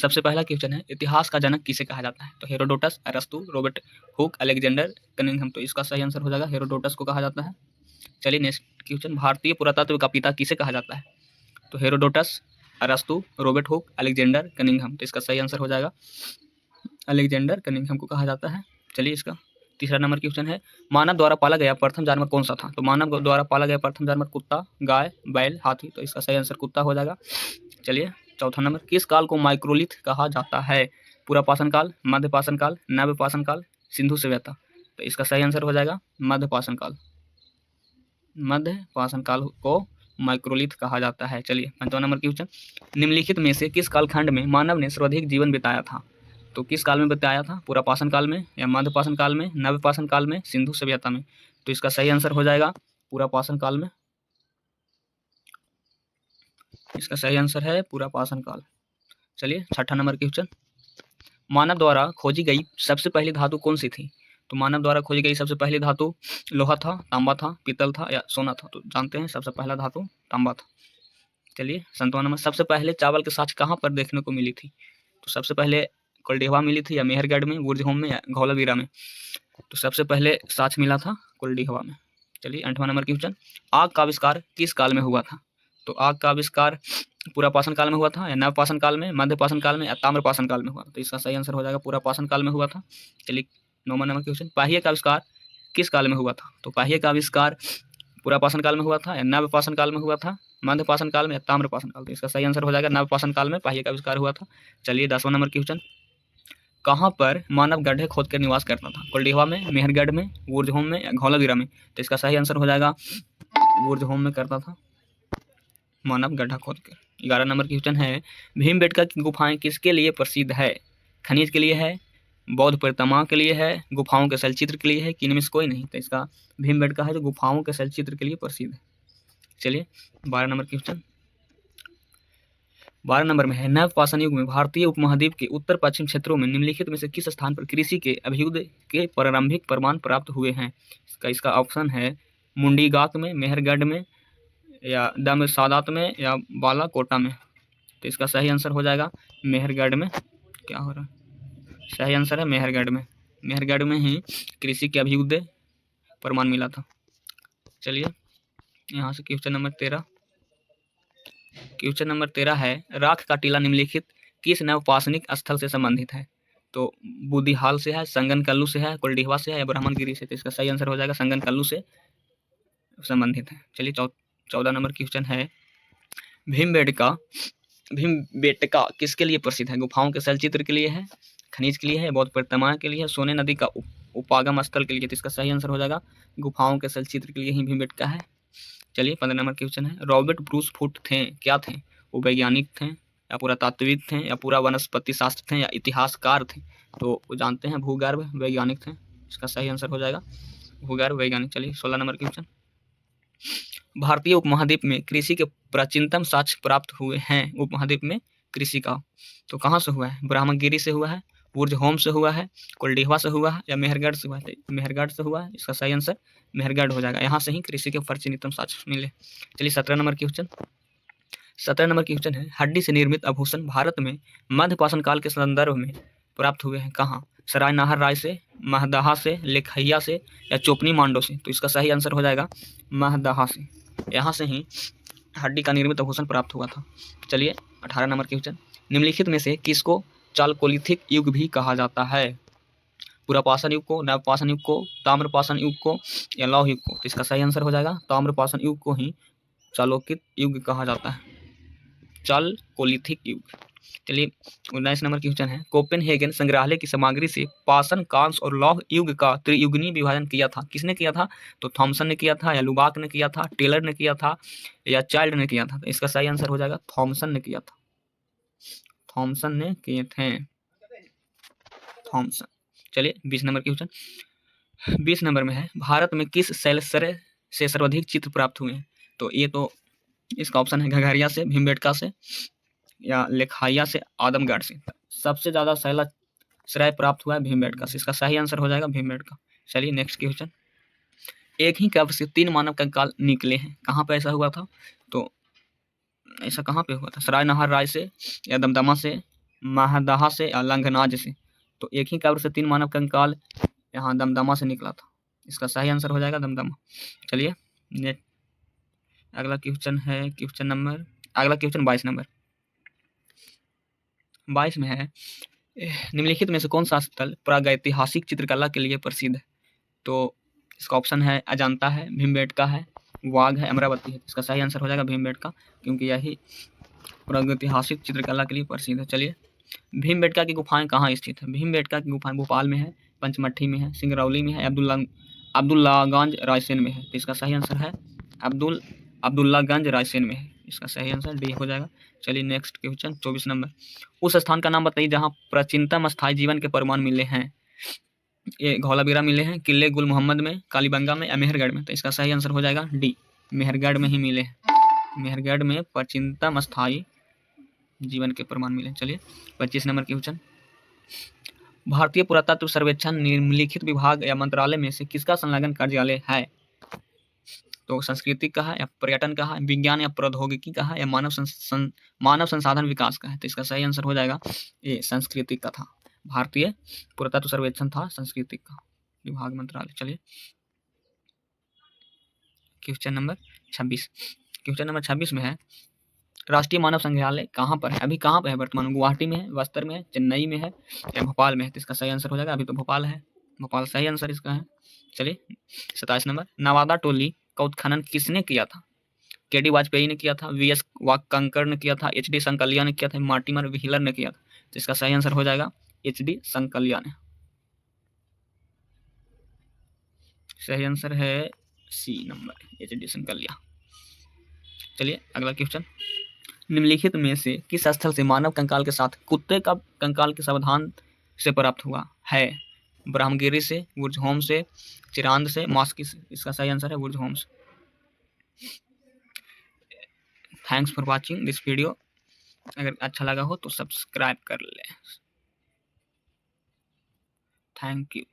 सबसे पहला क्वेश्चन है, इतिहास का जनक किसे कहा जाता है? तो हेरोडोटस, अरस्तु, रॉबर्ट हुक, अलेक्जेंडर कनिंघम। तो इसका सही आंसर हो जाएगा हेरोडोटस को कहा जाता है। चलिए नेक्स्ट क्वेश्चन, भारतीय पुरातत्व का पिता किसे कहा जाता है? तो हेरोडोटस, अरस्तु, रॉबर्ट हुक, अलेक्जेंडर कनिंघम। तो इसका सही आंसर हो जाएगा अलेक्जेंडर कनिंघम को कहा जाता है। चलिए इसका तीसरा नंबर क्वेश्चन है, मानव द्वारा पाला गया प्रथम जानवर कौन सा था? तो मानव द्वारा पाला गया प्रथम जानवर कुत्ता, गाय, बैल, हाथी। तो इसका सही आंसर कुत्ता हो जाएगा। चलिए चौथा नंबर, किस काल को माइक्रोलिथ कहा जाता है? पूरा पाषाण काल, मध्य पाषाण काल, नव्य पाषाण काल, सिंधु सभ्यता। तो इसका सही आंसर हो जाएगा मध्य पाषाण काल। मध्य पाषाण काल को माइक्रोलिथ कहा जाता है। चलिए पांचवा नंबर क्वेश्चन, निम्नलिखित में से किस कालखंड में मानव ने सर्वाधिक जीवन बिताया था? तो किस काल में बिताया था? पूरा पाषाण काल में, या मध्य पाषाण काल में, नव्य पाषाण काल में, सिंधु सभ्यता में। तो इसका सही आंसर हो जाएगा पूरा पाषाण काल में। इसका सही आंसर है पूरा पाषाण काल। चलिए छठा नंबर क्वेश्चन, मानव द्वारा खोजी गई सबसे पहली धातु कौन सी थी? तो मानव द्वारा खोजी गई सबसे पहली धातु लोहा था, तांबा था, पीतल था या सोना था? तो जानते हैं सबसे पहला धातु तांबा था। चलिए संतवा नंबर, सबसे पहले चावल की साँच कहाँ पर देखने को मिली थी? तो सबसे पहले कुलडीहवा मिली थी, या मेहरगढ़ में, बुरजहोम में, या धौलावीरा में? तो सबसे पहले साँच मिला था कुलडीहवा में। चलिए आठवां नंबर क्वेश्चन, आग का आविष्कार किस काल में हुआ था? तो आग का आविष्कार पूरा पाषाण काल में हुआ था, या नव पाषाण काल में, मध्य पाषाण काल में, या ताम्र पाषाण काल में हुआ? तो इसका सही आंसर हो जाएगा पूरा पाषाण काल में हुआ था। चलिए नौवां नंबर क्वेश्चन, पहिए का आविष्कार किस काल में हुआ था? तो पहिए का आविष्कार पूरा पाषाण काल में हुआ था, या नव पाषाण काल में हुआ था, मध्य पाषाण काल में, या ताम्र पाषाण काल? तो इसका सही आंसर हो जाएगा नव पाषाण काल में पहिए का आविष्कार हुआ था। चलिए 10वां नंबर क्वेश्चन, कहाँ पर मानव गड्ढे खोद कर निवास करता था? कुलडीहवा में, मेहरगढ़ में, बुरजहोम में, या धौलावीरा में? तो इसका सही आंसर हो जाएगा बुरजहोम में करता था मानव गड्ढा खोद कर। 11 नंबर क्वेश्चन है, भीमबेटका की गुफाएं किसके लिए प्रसिद्ध है? खनिज के लिए है, बौद्ध प्रतिमा के लिए है, गुफाओं के शैलचित्र के लिए है, कि इनमें से कोई नहीं? तो इसका भीमबेटका है जो गुफाओं के शैलचित्र के लिए प्रसिद्ध है। चलिए 12 नंबर क्वेश्चन, 12 नंबर में है, नव पाषाण युग में भारतीय उपमहाद्वीप के उत्तर पश्चिम क्षेत्रों में निम्नलिखित में से किस स्थान पर कृषि के अभ्युदय के प्रारंभिक प्रमाण प्राप्त हुए हैं? इसका ऑप्शन है मुंडीगाक में, मेहरगढ़ में, या दम सादात में, या बालाकोटा में? तो इसका सही आंसर हो जाएगा मेहरगढ़ में। क्या हो रहा है? सही आंसर है मेहरगढ़ में। मेहरगढ़ में ही कृषि के अभ्युदय प्रमाण मिला था। चलिए यहाँ से क्वेश्चन नंबर 13, क्वेश्चन नंबर 13 है, राख का टीला निम्नलिखित किस नवपाषाणिक स्थल से संबंधित है? तो बुदिहाल से है, संगनकल्लू से है, कुलडीहवा से है, या ब्राह्मणगिरी से? तो इसका सही आंसर हो जाएगा संगनकल्लू से संबंधित है। चलिए 14 नंबर क्वेश्चन है, भीमबेटका किसके लिए प्रसिद्ध है? गुफाओं के शैलचित्र के लिए है, खनिज के लिए है, बौद्ध प्रतिमा के लिए है, सोने नदी का उपागम स्थल के लिए? तो इसका सही आंसर हो जाएगा गुफाओं के शैलचित्र के लिए ही भीमबेटका है। चलिए 15 नंबर क्वेश्चन है, रॉबर्ट ब्रूस फुट थे क्या थे? वो वैज्ञानिक थे, या पुरातात्विक थे, या पूरा वनस्पति शास्त्र थे, या इतिहासकार थे? तो वो जानते हैं भूगर्भ वैज्ञानिक थे। इसका सही आंसर हो जाएगा भूगर्भ वैज्ञानिक। चलिए 16 नंबर क्वेश्चन, भारतीय उपमहाद्वीप में कृषि के प्राचीनतम साक्ष्य प्राप्त हुए हैं उपमहाद्वीप में कृषि का? तो कहाँ से हुआ है? ब्राह्मणगिरी से हुआ है, बुरजहोम से हुआ है, कुलडीहवा से हुआ है, या मेहरगढ़ से हुआ है? मेहरगढ़ से हुआ है। इसका सही आंसर मेहरगढ़ हो जाएगा। यहाँ से ही कृषि के प्राचीनतम साक्ष्य मिले। चलिए 17 नंबर क्वेश्चन, 17 नंबर क्वेश्चन है, हड्डी से निर्मित आभूषण भारत में मध्य पाषाण काल के संदर्भ में प्राप्त हुए हैं कहाँ? सराय नाहर राय से, महदहा से, लेखैया से, या चोपनी मांडो से? तो इसका सही आंसर हो जाएगा महदहा से। यहाँ से ही हड्डी का निर्मित आभूषण प्राप्त हुआ था। चलिए 18 नंबर क्वेश्चन, निम्नलिखित में से किसको चालकोलिथिक युग भी कहा जाता है? पूरा पाषाण युग को, नव पाषाण युग को, ताम्र पाषाण युग को, या लौह युग को? तो इसका सही आंसर हो जाएगा ताम्र पाषाण युग को ही चालोकित युग कहा जाता है, चालकोलिथिक युग। चलिए 19 नंबर क्वेश्चन है, कोपेनहेगन संग्रहालय की सामग्री से पाषाण, कांस्य और लौह युग का त्रियुगीय विभाजन किया था? किसने किया था? तो थॉमसन ने किया था, या लुबाक ने किया था, टेलर ने किया था, या चाइल्ड ने किया था? तो इसका सही आंसर हो जाएगा थॉमसन ने किया था। थॉमसन ने किए थे, थॉमसन। चलिए 20 नंबर क्वेश्चन, 20 नंबर में है, भारत में किस शैलश्रय से सर्वाधिक चित्र प्राप्त हुए हैं? तो ये तो इसका ऑप्शन है घघरिया से, भीमबेटका से, या लेखाइया से, आदमगढ़ से? सबसे ज़्यादा शैलश्रय प्राप्त हुआ है भीमबेटका से। इसका सही आंसर हो जाएगा भीमबेटका। चलिए नेक्स्ट क्वेश्चन, एक ही कब्र से 3 मानव कंकाल निकले हैं, कहाँ पे ऐसा हुआ था? तो ऐसा कहाँ पे हुआ था? सराय नाहर राय से, या दमदमा से, महदहा से या लंघनाज से। तो एक ही कब्र से 3 मानव कंकाल यहाँ दमदमा से निकला था। इसका सही आंसर हो जाएगा दमदमा। चलिए नेक्स्ट अगला क्वेश्चन है अगला क्वेश्चन 22 नंबर। 22 में है निम्नलिखित में से कौन सा स्थल प्रागैतिहासिक चित्रकला के लिए प्रसिद्ध है? तो इसका ऑप्शन है अजंता है, भीमबेटका है, वाघ है, अमरावती है। इसका सही आंसर हो जाएगा भीमबेटका, क्योंकि यही प्रागैतिहासिक चित्रकला के लिए प्रसिद्ध है। चलिए भीमबेटका की गुफाएं कहाँ स्थित है? भीमबेटका की गुफाएं भोपाल में है, पंचमट्टी में है, सिंगरौली में है, अब्दुल्लागंज रायसेन में है। तो इसका सही आंसर है अब्दुल्लागंज रायसेन में है। इसका सही आंसर डी हो जाएगा। चलिए नेक्स्ट क्वेश्चन 24 नंबर। उस स्थान का नाम बताइए जहाँ प्राचीनतम स्थायी जीवन के प्रमाण मिले हैं। ये धौलावीरा मिले हैं, किले गुल मोहम्मद में, कालीबंगा में या मेहरगढ़ में। तो इसका सही आंसर हो जाएगा डी, मेहरगढ़ में ही मिले हैं। मेहरगढ़ में प्राचीनतम स्थायी जीवन के प्रमाण मिले। चलिए 25 नंबर क्वेश्चन। भारतीय पुरातत्व सर्वेक्षण निम्नलिखित विभाग या मंत्रालय में से किसका संलग्न कार्यालय है? तो संस्कृति का है या पर्यटन का है, विज्ञान या प्रौद्योगिकी का है या मानव संसाधन विकास का है। तो इसका सही आंसर हो जाएगा ये संस्कृति का था। भारतीय पुरातत्व सर्वेक्षण था संस्कृति का विभाग मंत्रालय। चलिए क्वेश्चन नंबर 26। क्वेश्चन नंबर 26 में है राष्ट्रीय मानव संग्रहालय कहाँ पर है? अभी कहाँ पर है वर्तमान? गुवाहाटी में है, बस्तर में है, चेन्नई में है या भोपाल में है। तो इसका सही आंसर हो जाएगा अभी तो भोपाल है, भोपाल सही आंसर इसका है। चलिए 27 नंबर। नवादा टोली का उत्खनन किसने किया था? के.डी. वाजपेयी ने किया था, वी.एस. वाकंकर ने किया था, एच.डी. संकलिया ने किया था, मार्टिमर व्हीलर ने किया था। तो इसका सही आंसर हो जाएगा एच.डी. संकलिया ने। सही आंसर है सी नंबर, एच.डी. संकलिया। चलिए अगला क्वेश्चन। निम्नलिखित में से किस स्थल से मानव कंकाल के साथ कुत्ते का कंकाल के सावधान से प्राप्त हुआ है? ब्रह्मगिरी से, वुर्जहोम से, चिरांद से, मॉस्की से। इसका सही आंसर है वुर्जहोम से। Thanks for watching this video. अगर अच्छा लगा हो तो सब्सक्राइब कर लें। Thank you.